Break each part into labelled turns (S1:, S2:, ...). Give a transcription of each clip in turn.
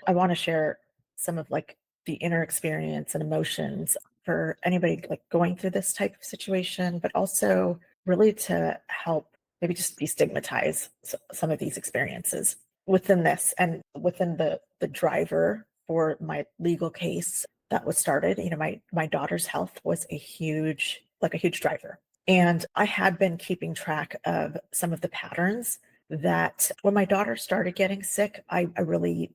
S1: I want to share some of like the inner experience and emotions for anybody like going through this type of situation, but also really to help maybe just destigmatize some of these experiences within this and within the driver for my legal case that was started. My daughter's health was a huge driver. And I had been keeping track of some of the patterns that when my daughter started getting sick, I really,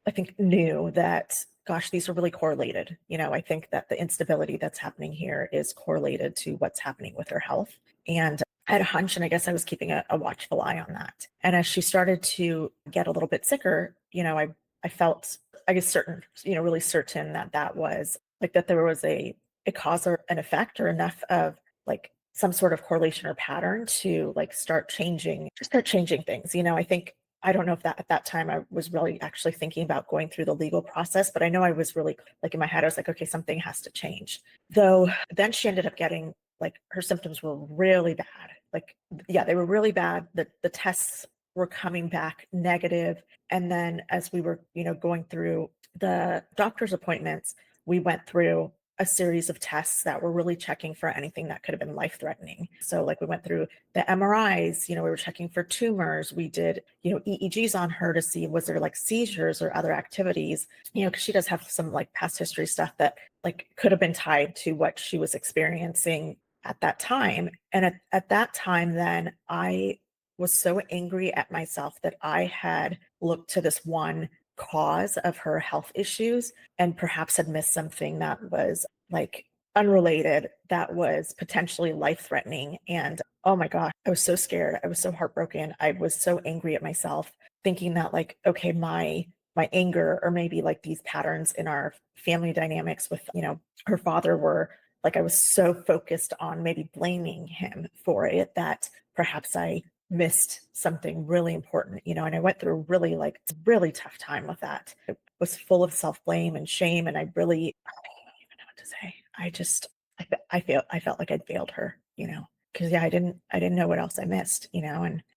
S1: I think knew that, gosh, these are really correlated. I think that the instability that's happening here is correlated to what's happening with her health. And I had a hunch, and I guess I was keeping a watchful eye on that. And as she started to get a little bit sicker, I felt, I guess, certain, really certain that that was like that there was a cause or an effect or enough of like some sort of correlation or pattern to like start changing things. I think I don't know if that at that time I was really actually thinking about going through the legal process, but I know I was really like in my head, I was like, okay, something has to change. Though then she ended up getting like her symptoms were really bad. Like, yeah, they were really bad. The tests were coming back negative. And then as we were, going through the doctor's appointments, we went through a series of tests that were really checking for anything that could have been life-threatening. So like we went through the MRIs, we were checking for tumors. We did, EEGs on her to see was there like seizures or other activities, because she does have some like past history stuff that like could have been tied to what she was experiencing at that time. And at that time, then I was so angry at myself that I had looked to this one cause of her health issues and perhaps had missed something that was like unrelated, that was potentially life threatening. And oh my gosh, I was so scared. I was so heartbroken. I was so angry at myself, thinking that like, okay, my anger or maybe like these patterns in our family dynamics with, her father were like, I was so focused on maybe blaming him for it that perhaps I missed something really important, and I went through really tough time with that. It was full of self-blame and shame. And I don't even know what to say. I felt like I'd failed her, because yeah, I didn't know what else I missed,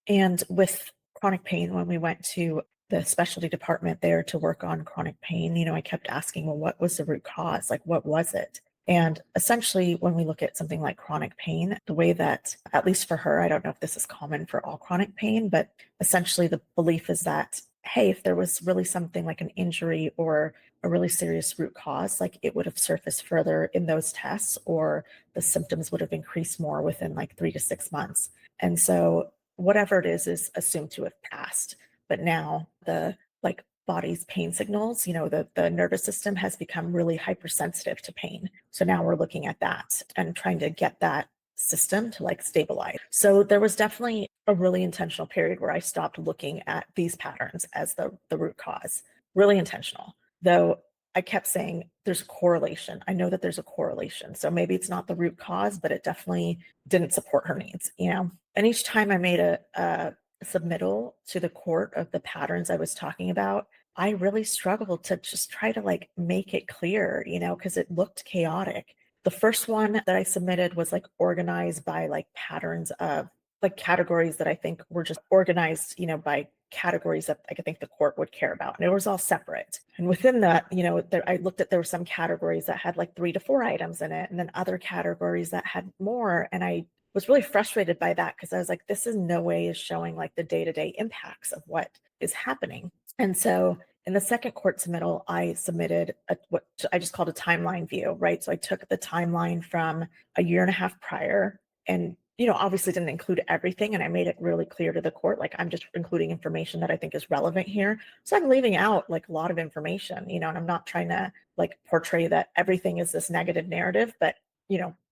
S1: and with chronic pain, when we went to the specialty department there to work on chronic pain, I kept asking, well, what was the root cause? Like, what was it? And essentially, when we look at something like chronic pain, the way that, at least for her, I don't know if this is common for all chronic pain, but essentially the belief is that, hey, if there was really something like an injury or a really serious root cause, like it would have surfaced further in those tests, or the symptoms would have increased more within like 3 to 6 months. And so whatever it is assumed to have passed. But now the like body's pain signals, the nervous system has become really hypersensitive to pain. So now we're looking at that and trying to get that system to like stabilize. So there was definitely a really intentional period where I stopped looking at these patterns as the root cause. Really intentional. Though I kept saying there's a correlation. I know that there's a correlation. So maybe it's not the root cause, but it definitely didn't support her needs, And each time I made a submittal to the court of the patterns I was talking about, I really struggled to just try to like make it clear, because it looked chaotic. The first one that I submitted was like organized by like patterns of like categories that I think were just organized, by categories that I think the court would care about. And it was all separate. And within that, I looked at, there were some categories that had like 3 to 4 items in it, and then other categories that had more. And I was really frustrated by that because I was like, this is no way is showing like the day-to-day impacts of what is happening. And so in the second court submittal, I submitted what I just called a timeline view, right? So I took the timeline from a year and a half prior and, obviously didn't include everything. And I made it really clear to the court, like, I'm just including information that I think is relevant here. So I'm leaving out like a lot of information, and I'm not trying to like portray that everything is this negative narrative, but,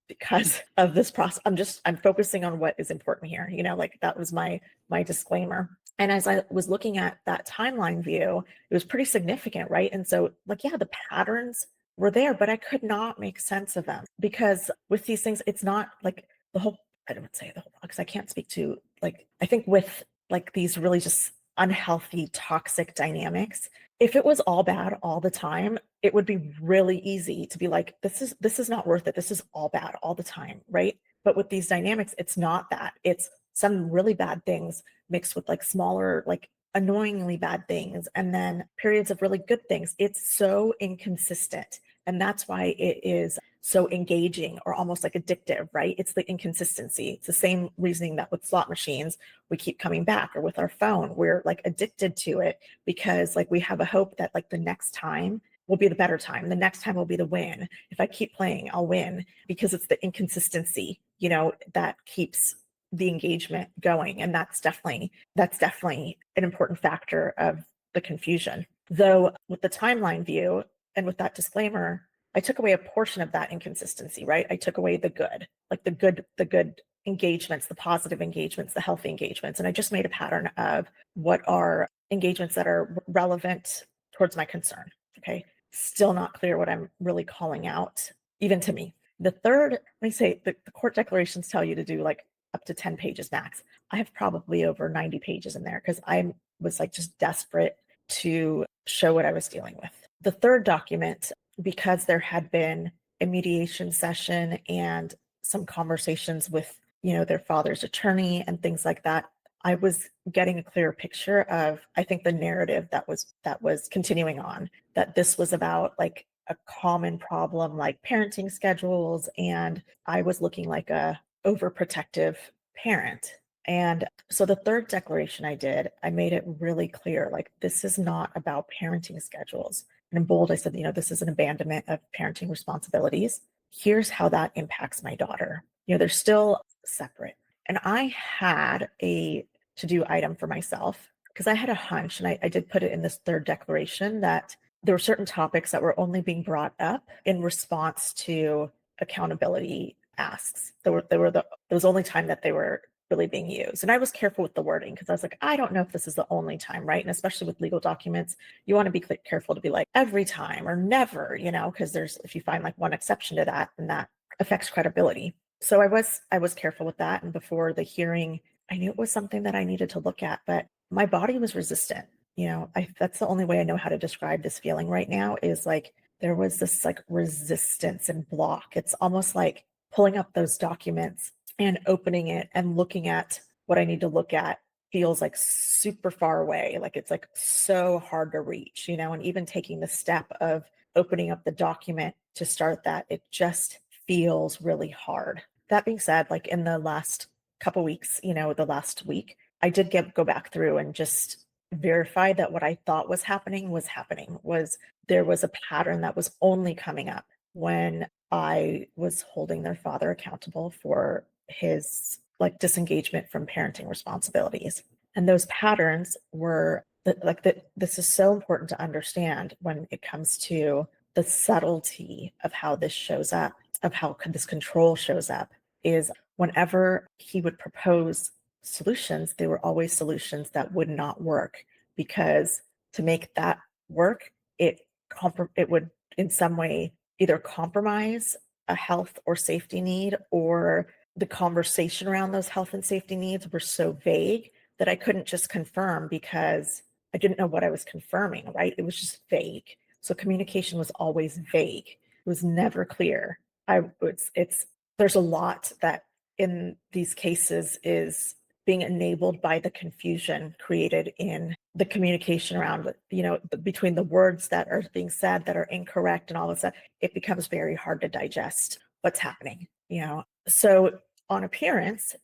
S1: because of this process, I'm focusing on what is important here, like that was my disclaimer. And as I was looking at that timeline view, it was pretty significant, right? And so like, yeah, the patterns were there, but I could not make sense of them because with these things, it's not like the whole, I don't say the whole, because I can't speak to like, I think with like these really just unhealthy, toxic dynamics, if it was all bad all the time, it would be really easy to be like, this is not worth it. This is all bad all the time, right? But with these dynamics, it's not that. It's some really bad things mixed with like smaller, like annoyingly bad things and then periods of really good things. It's so inconsistent. And that's why it is so engaging or almost like addictive, right? It's the inconsistency. It's the same reasoning that with slot machines, we keep coming back, or with our phone, we're like addicted to it because like we have a hope that like the next time will be the better time. The next time will be the win. If I keep playing, I'll win, because it's the inconsistency, that keeps the engagement going. And that's definitely an important factor of the confusion. Though with the timeline view and with that disclaimer, I took away a portion of that inconsistency, right? I took away the good, like the good engagements, the positive engagements, the healthy engagements. And I just made a pattern of what are engagements that are relevant towards my concern. Okay. Still not clear what I'm really calling out, even to me. The third, let me say, the court declarations tell you to do like up to 10 pages max. I have probably over 90 pages in there because I was like just desperate to show what I was dealing with. The third document, because there had been a mediation session and some conversations with, their father's attorney and things like that, I was getting a clearer picture of, I think, the narrative that was continuing on, that this was about like a common problem like parenting schedules, and I was looking like a overprotective parent. And so the third declaration I did, I made it really clear, like, this is not about parenting schedules. And in bold, I said, this is an abandonment of parenting responsibilities. Here's how that impacts my daughter. They're still separate. And I had a to-do item for myself because I had a hunch, and I did put it in this third declaration, that there were certain topics that were only being brought up in response to accountability asks. There was only time that they were really being used. And I was careful with the wording because I was like, I don't know if this is the only time, right? And especially with legal documents, you want to be careful to be like every time or never, because if you find like one exception to that, then that affects credibility. So I was careful with that. And before the hearing, I knew it was something that I needed to look at, but my body was resistant. That's the only way I know how to describe this feeling right now, is like there was this like resistance and block. It's almost like pulling up those documents and opening it and looking at what I need to look at feels like super far away. Like it's like so hard to reach, and even taking the step of opening up the document to start that, it just feels really hard. That being said, like in the last couple weeks, the last week, I did go back through and just verify that what I thought was happening was there was a pattern that was only coming up when I was holding their father accountable for his like disengagement from parenting responsibilities. And those patterns were this is so important to understand when it comes to the subtlety of how this shows up, of how this control shows up, is whenever he would propose solutions, they were always solutions that would not work, because to make that work, it would in some way either compromise a health or safety need, or the conversation around those health and safety needs were so vague that I couldn't just confirm because I didn't know what I was confirming, right? It was just vague. So communication was always vague. It was never clear. There's a lot that in these cases is being enabled by the confusion created in the communication around, between the words that are being said that are incorrect and all of that. It becomes very hard to digest what's happening, So on appearance,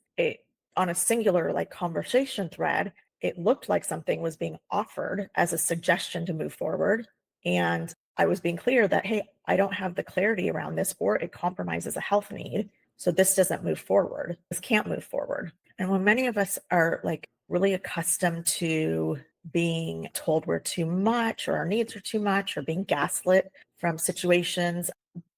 S1: on a singular like conversation thread, it looked like something was being offered as a suggestion to move forward. And I was being clear that, hey, I don't have the clarity around this, or it compromises a health need. So this doesn't move forward. This can't move forward. And when many of us are like really accustomed to being told we're too much, or our needs are too much, or being gaslit from situations,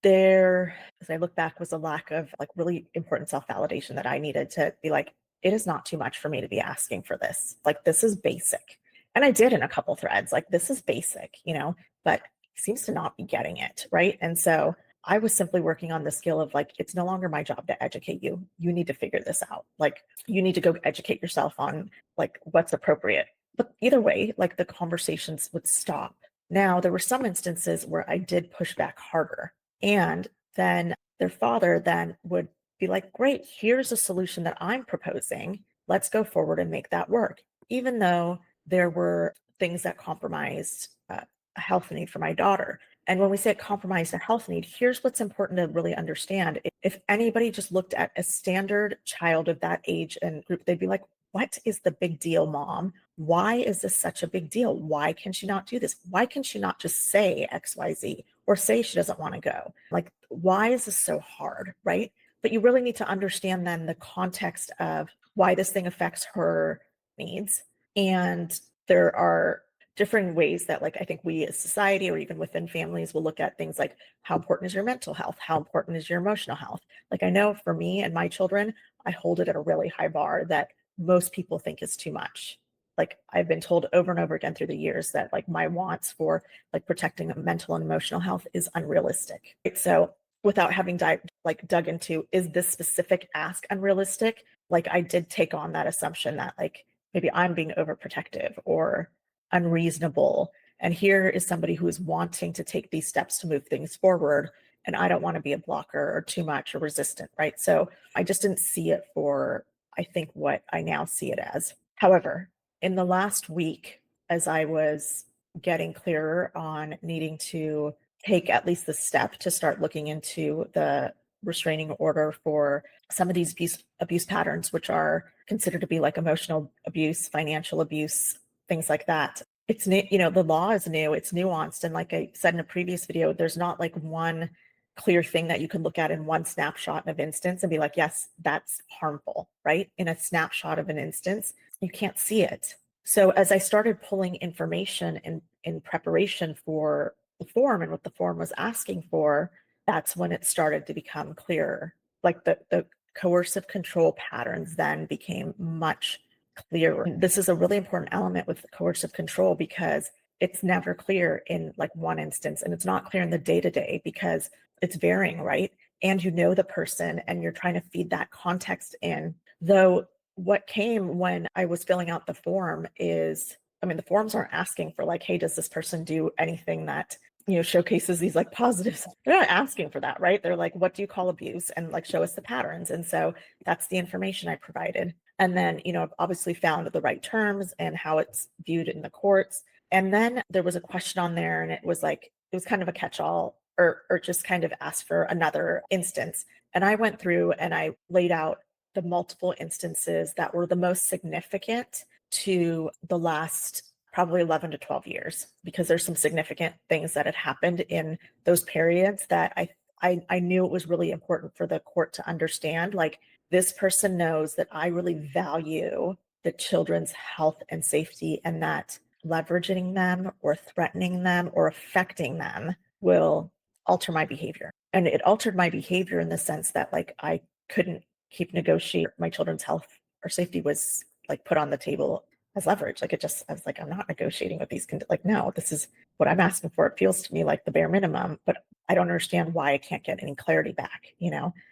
S1: there, as I look back, was a lack of like really important self-validation that I needed to be like, it is not too much for me to be asking for this. Like, this is basic. And I did in a couple threads, like, this is basic, but he seems to not be getting it. Right. And so I was simply working on the skill of like, it's no longer my job to educate you. You need to figure this out. Like, you need to go educate yourself on like what's appropriate. But either way, like the conversations would stop. Now, there were some instances where I did push back harder. And then their father then would be like, great, here's a solution that I'm proposing. Let's go forward and make that work. Even though there were things that compromised a health need for my daughter. And when we say it compromised a health need, here's what's important to really understand. If anybody just looked at a standard child of that age and group, they'd be like, what is the big deal, mom? Why is this such a big deal? Why can she not do this? Why can she not just say XYZ or say she doesn't want to go? Like, why is this so hard, right? But you really need to understand then the context of why this thing affects her needs. And there are different ways that, like, I think we as society or even within families will look at things like, how important is your mental health? How important is your emotional health? Like, I know for me and my children, I hold it at a really high bar that most people think is too much. Like, I've been told over and over again through the years that like my wants for like protecting mental and emotional health is unrealistic. Right? So without having dug into, is this specific ask unrealistic? Like, I did take on that assumption that like maybe I'm being overprotective or unreasonable. And here is somebody who is wanting to take these steps to move things forward. And I don't want to be a blocker or too much or resistant, right? So I just didn't see it for, I think, what I now see it as. However, in the last week, as I was getting clearer on needing to take at least the step to start looking into the restraining order for some of these abuse patterns, which are considered to be like emotional abuse, financial abuse, things like that. It's new, the law is new, it's nuanced. And like I said in a previous video, there's not like one clear thing that you can look at in one snapshot of instance and be like, yes, that's harmful, right? In a snapshot of an instance, you can't see it. So as I started pulling information in preparation for the form and what the form was asking for, that's when it started to become clearer. Like the coercive control patterns then became much clearer. This is a really important element with coercive control because it's never clear in like one instance, and it's not clear in the day-to-day because it's varying, right? And the person and you're trying to feed that context in. Though what came when I was filling out the form is, I mean, the forms aren't asking for like, hey, does this person do anything that showcases these like positives? They're not asking for that, right? They're like, what do you call abuse? And like, show us the patterns. And so that's the information I provided. And then, I've obviously found the right terms and how it's viewed in the courts. And then there was a question on there, and it was kind of a catch-all, or just kind of asked for another instance. And I went through and I laid out the multiple instances that were the most significant to the last probably 11 to 12 years, because there's some significant things that had happened in those periods that I knew it was really important for the court to understand. Like, this person knows that I really value the children's health and safety, and that leveraging them or threatening them or affecting them will alter my behavior. And it altered my behavior in the sense that like I couldn't keep negotiating. My children's health or safety was like put on the table as leverage. Like, I was like, I'm not negotiating with these, like, no, this is what I'm asking for. It feels to me like the bare minimum, but I don't understand why I can't get any clarity back.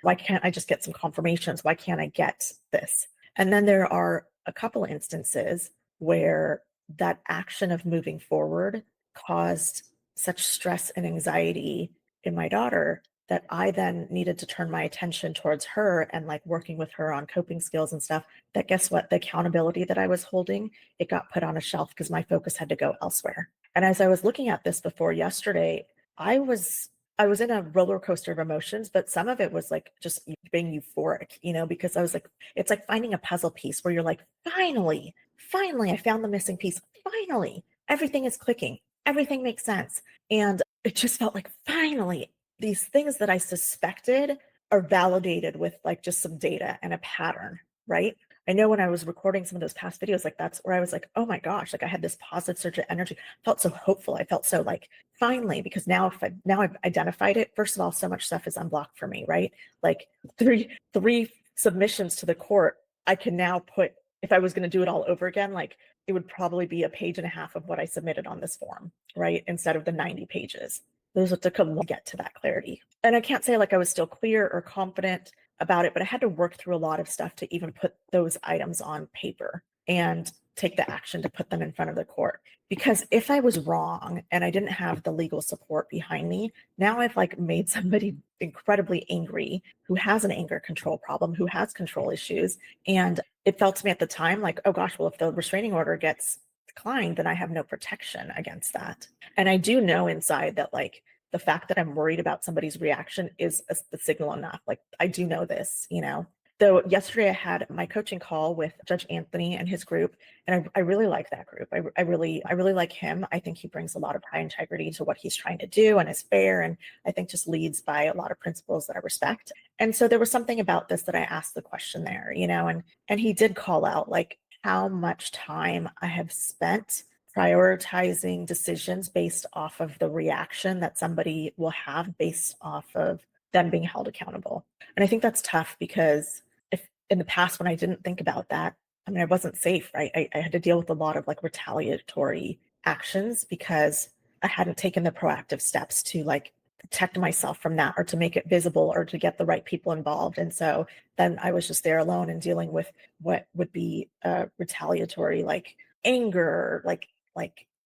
S1: Why can't I just get some confirmations? Why can't I get this? And then there are a couple of instances where that action of moving forward caused such stress and anxiety in my daughter that I then needed to turn my attention towards her and like working with her on coping skills and stuff. That, guess what? The accountability that I was holding, it got put on a shelf because my focus had to go elsewhere. And as I was looking at this before yesterday, I was in a roller coaster of emotions, but some of it was like just being euphoric, because I was like, it's like finding a puzzle piece where you're like, finally, I found the missing piece. Finally, everything is clicking. Everything makes sense. And it just felt like finally these things that I suspected are validated with like just some data and a pattern, right? I know when I was recording some of those past videos, like that's where I was like, oh my gosh, like I had this positive surge of energy. I felt so hopeful. I felt so like finally, because now I've identified it. First of all, so much stuff is unblocked for me, right? Like three submissions to the court, I can now put, if I was going to do it all over again, like it would probably be a page and a half of what I submitted on this form, right? Instead of the 90 pages. Those took a long to get to that clarity. And I can't say like I was still clear or confident about it, but I had to work through a lot of stuff to even put those items on paper and take the action to put them in front of the court. Because if I was wrong and I didn't have the legal support behind me, now I've like made somebody incredibly angry who has an anger control problem, who has control issues. And it felt to me at the time like, oh gosh, well, if the restraining order gets declined, then I have no protection against that. And I do know inside that like the fact that I'm worried about somebody's reaction is the signal enough. Like I do know this, you know. Though yesterday I had my coaching call with Judge Anthony and his group, and I really like that group. I really like him. I think he brings a lot of high integrity to what he's trying to do and is fair, and I think just leads by a lot of principles that I respect. And so there was something about this that I asked the question there, you know, and he did call out like how much time I have spent prioritizing decisions based off of the reaction that somebody will have based off of them being held accountable. And I think that's tough because if in the past when I didn't think about that, I mean, I wasn't safe, right? I had to deal with a lot of like retaliatory actions because I hadn't taken the proactive steps to like protect myself from that or to make it visible or to get the right people involved. And so then I was just there alone and dealing with what would be retaliatory, like anger, like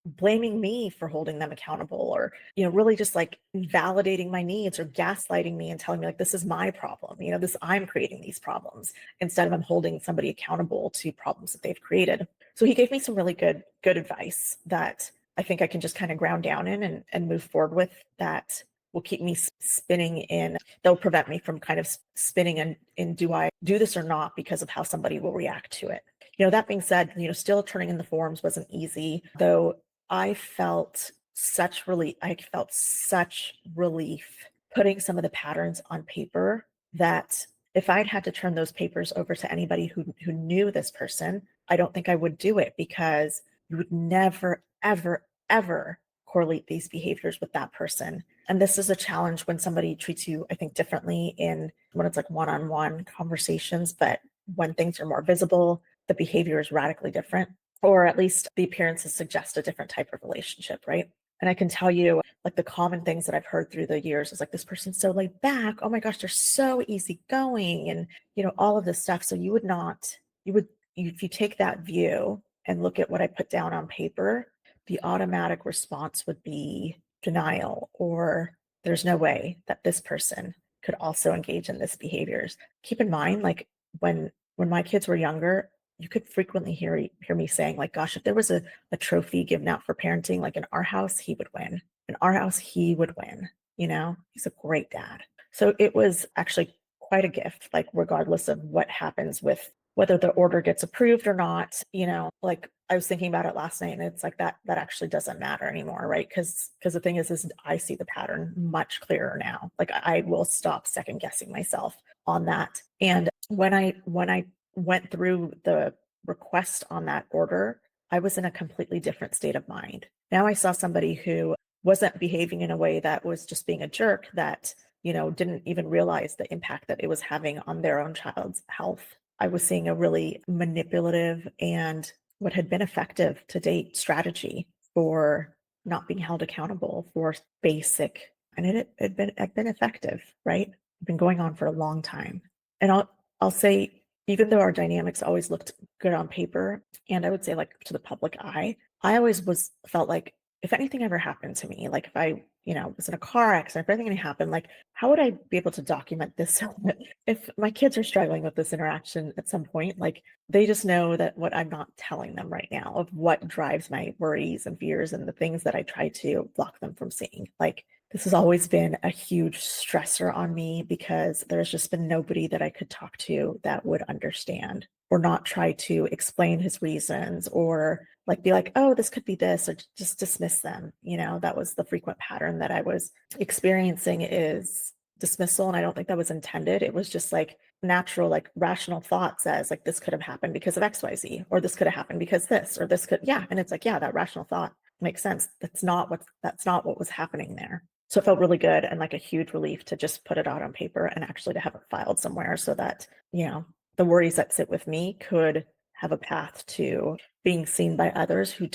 S1: blaming me for holding them accountable or you know really just like validating my needs or gaslighting me and telling me like this is my problem, you know, this I'm creating these problems instead of I'm holding somebody accountable to problems that they've created. So he gave me some really good advice that I think I can just kind of ground down in and move forward with that will keep me spinning in, they'll prevent me from kind of spinning in do I do this or not because of how somebody will react to it. You know, that being said, you know, still turning in the forms wasn't easy, though I felt such relief. I felt such relief putting some of the patterns on paper that if I'd had to turn those papers over to anybody who knew this person, I don't think I would do it because you would never, ever, ever correlate these behaviors with that person. And this is a challenge when somebody treats you, I think, differently in when it's like one-on-one conversations, but when things are more visible, the behavior is radically different, or at least the appearances suggest a different type of relationship, right? And I can tell you, like the common things that I've heard through the years is like this person's so laid back. Oh my gosh, they're so easygoing, and you know all of this stuff. So you would not, you would, if you take that view and look at what I put down on paper, the automatic response would be denial or there's no way that this person could also engage in this behaviors. Keep in mind, like when my kids were younger, you could frequently hear me saying like, gosh, if there was a trophy given out for parenting, like in our house, he would win. In our house, he would win. You know, he's a great dad. So it was actually quite a gift, like regardless of what happens with whether the order gets approved or not, you know, like I was thinking about it last night and it's like that actually doesn't matter anymore, right? Because the thing is I see the pattern much clearer now. Like I will stop second guessing myself on that. And when I went through the request on that order, I was in a completely different state of mind. Now I saw somebody who wasn't behaving in a way that was just being a jerk, that, you know, didn't even realize the impact that it was having on their own child's health. I was seeing a really manipulative and what had been effective to date strategy for not being held accountable for basic, and it had been effective, right? Been going on for a long time. And I'll say, even though our dynamics always looked good on paper, and I would say like to the public eye, I always felt like if anything ever happened to me, like if I, you know, was in a car accident, if anything happened, like how would I be able to document this so that if my kids are struggling with this interaction at some point, like they just know that what I'm not telling them right now of what drives my worries and fears and the things that I try to block them from seeing. Like this has always been a huge stressor on me because there's just been nobody that I could talk to that would understand or not try to explain his reasons or like be like, oh, this could be this, or just dismiss them. You know, that was the frequent pattern that I was experiencing, is dismissal. And I don't think that was intended. It was just like natural, like rational thought says like this could have happened because of XYZ, or this could have happened because this, or this could, yeah. And it's like, yeah, that rational thought makes sense. That's not what was happening there. So it felt really good and like a huge relief to just put it out on paper and actually to have it filed somewhere so that, you know, the worries that sit with me could have a path to being seen by others who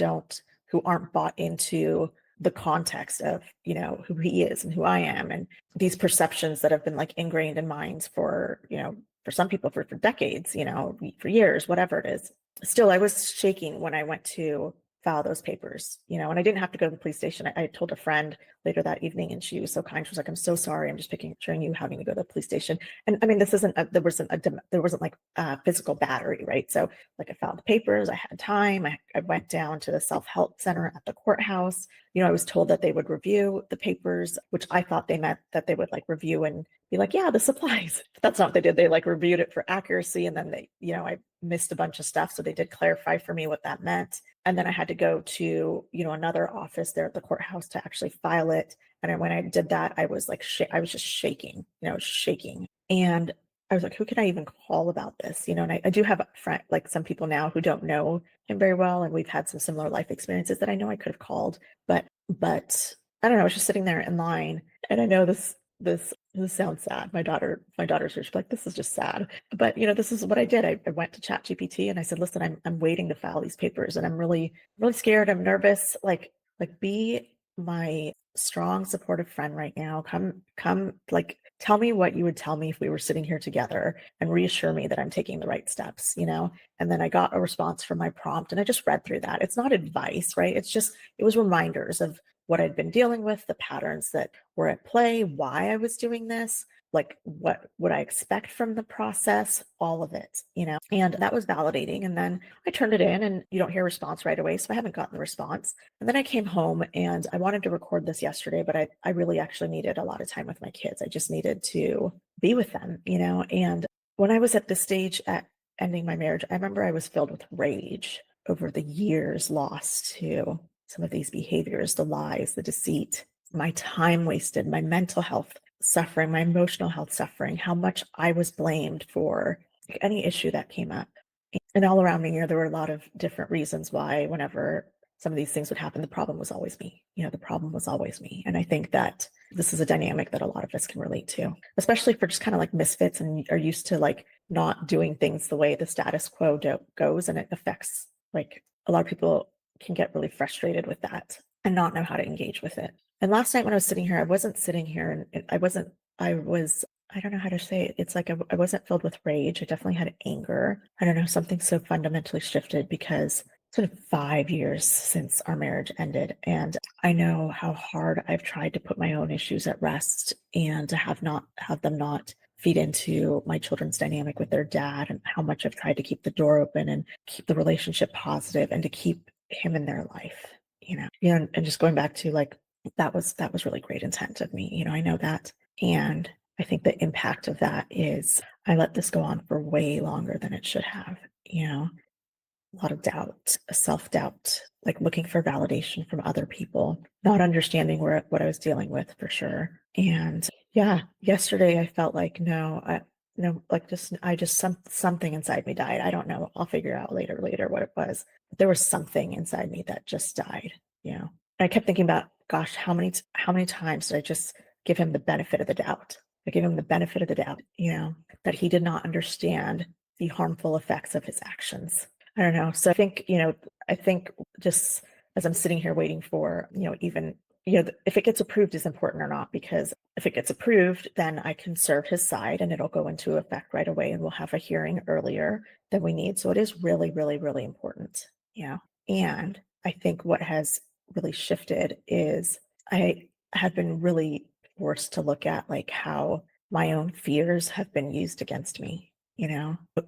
S1: aren't bought into the context of, you know, who he is and who I am, and these perceptions that have been like ingrained in minds for, you know, for some people for decades, you know, for years, whatever it is. Still, I was shaking when I went to file those papers, you know, and I didn't have to go to the police station. I told a friend, later that evening, and she was so kind. She was like, "I'm so sorry. I'm just picturing you having to go to the police station." And I mean, this isn't there wasn't like physical battery, right? So like I filed the papers, I had time. I went down to the self-help center at the courthouse. I was told that they would review the papers, which I thought they meant that they would like review and be like, yeah, this applies. But that's not what they did. They like reviewed it for accuracy. And then I missed a bunch of stuff. So they did clarify for me what that meant. And then I had to go to, another office there at the courthouse to actually file it. And when I did that, I was like, I was just shaking, shaking. And I was like, who can I even call about this? And I do have a friend, like some people now who don't know him very well. And we've had some similar life experiences that I know I could have called, but I don't know. I was just sitting there in line, and I know this sounds sad. My daughter's just like, this is just sad. But this is what I did. I went to ChatGPT and I said, listen, I'm waiting to file these papers, and I'm really, really scared. I'm nervous. Like be my strong, supportive friend right now. Come, like tell me what you would tell me if we were sitting here together, and reassure me that I'm taking the right steps, And then I got a response from my prompt, and I just read through that. It's not advice, right? It was reminders of what I'd been dealing with, the patterns that were at play, why I was doing this, like what would I expect from the process, all of it, and that was validating. And then I turned it in, and you don't hear a response right away. So I haven't gotten the response. And then I came home, and I wanted to record this yesterday, but I really actually needed a lot of time with my kids. I just needed to be with them, and when I was at this stage at ending my marriage, I remember I was filled with rage over the years lost to some of these behaviors, the lies, the deceit, my time wasted, my mental health suffering, my emotional health suffering, how much I was blamed for any issue that came up. And all around me, there were a lot of different reasons why whenever some of these things would happen, the problem was always me. The problem was always me. And I think that this is a dynamic that a lot of us can relate to, especially for just kind of like misfits and are used to like not doing things the way the status quo goes. And it affects, like, a lot of people can get really frustrated with that and not know how to engage with it. And last night when I was sitting here, I wasn't sitting here and I don't know how to say it. It's like I wasn't filled with rage. I definitely had anger. I don't know, something so fundamentally shifted because it's been 5 years since our marriage ended. And I know how hard I've tried to put my own issues at rest and to have them not feed into my children's dynamic with their dad, and how much I've tried to keep the door open and keep the relationship positive and to keep him in their life, and just going back to like, that was really great intent of me. I know that. And I think the impact of that is I let this go on for way longer than it should have, a lot of doubt, self-doubt, like looking for validation from other people, not understanding what I was dealing with for sure. And yeah, yesterday I felt like, something inside me died. I don't know. I'll figure out later what it was. But there was something inside me that just died, And I kept thinking about, gosh, how many times did I just give him the benefit of the doubt? I give him the benefit of the doubt, that he did not understand the harmful effects of his actions. I don't know. So I think just as I'm sitting here waiting for, even, if it gets approved is important or not, because if it gets approved, then I can serve his side and it'll go into effect right away, and we'll have a hearing earlier than we need. So it is really, really, really important. And I think what has really shifted is I have been really forced to look at like how my own fears have been used against me.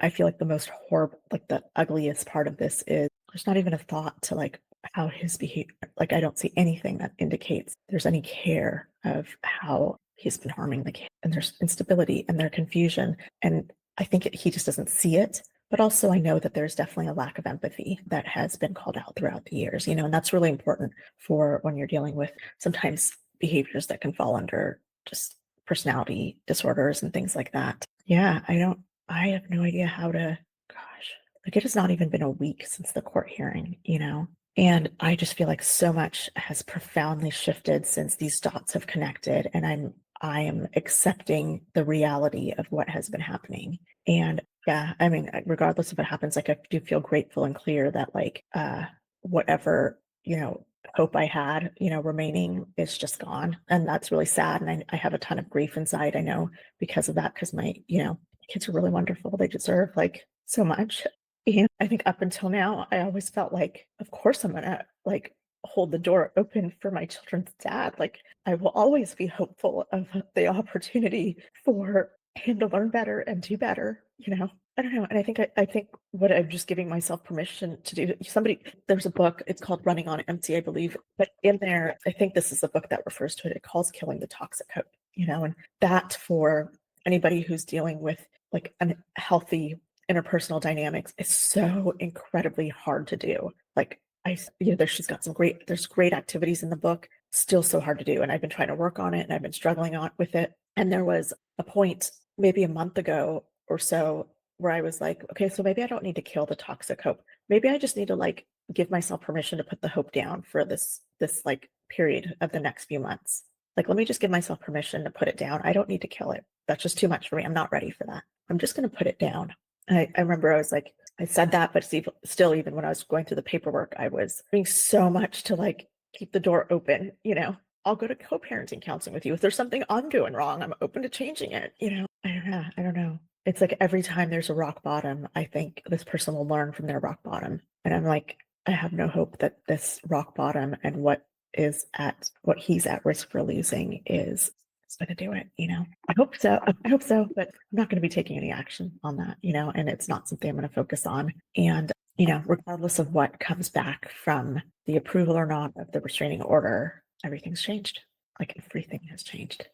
S1: I feel like the most horrible, like the ugliest part of this is there's not even a thought to like how his behavior, like I don't see anything that indicates there's any care of how he's been harming the kid, and there's instability and their confusion. And I think he just doesn't see it. But also I know that there's definitely a lack of empathy that has been called out throughout the years, and that's really important for when you're dealing with sometimes behaviors that can fall under just personality disorders and things like that. Yeah, I have no idea how to, gosh, like it has not even been a week since the court hearing, and I just feel like so much has profoundly shifted since these dots have connected, and I am accepting the reality of what has been happening. And yeah, I mean, regardless if it happens, like I do feel grateful and clear that like whatever, hope I had, remaining is just gone. And that's really sad. And I have a ton of grief inside, I know, because of that, because my, kids are really wonderful. They deserve like so much. And I think up until now, I always felt like, of course I'm gonna like hold the door open for my children's dad. Like, I will always be hopeful of the opportunity for him to learn better and do better, you know? I don't know. And I think what I'm just giving myself permission to do. There's a book, it's called Running on Empty, I believe. But in there, I think this is a book that refers to it. It calls Killing the Toxic Hope, and that for anybody who's dealing with like unhealthy interpersonal dynamics is so incredibly hard to do. Like there's great activities in the book, still so hard to do. And I've been trying to work on it and I've been struggling on with it. And there was a point maybe a month ago or so where I was like, okay, so maybe I don't need to kill the toxic hope. Maybe I just need to like give myself permission to put the hope down for this like period of the next few months. Like, let me just give myself permission to put it down. I don't need to kill it. That's just too much for me. I'm not ready for that. I'm just going to put it down. I remember I was like, I said that, but still, even when I was going through the paperwork, I was doing so much to like keep the door open. I'll go to co-parenting counseling with you. If there's something I'm doing wrong, I'm open to changing it. I don't know. I don't know. It's like every time there's a rock bottom, I think this person will learn from their rock bottom. And I'm like, I have no hope that this rock bottom and what he's at risk for losing is going to do it. I hope so. I hope so, but I'm not going to be taking any action on that, and it's not something I'm going to focus on. And, regardless of what comes back from the approval or not of the restraining order, everything's changed. Like, everything has changed.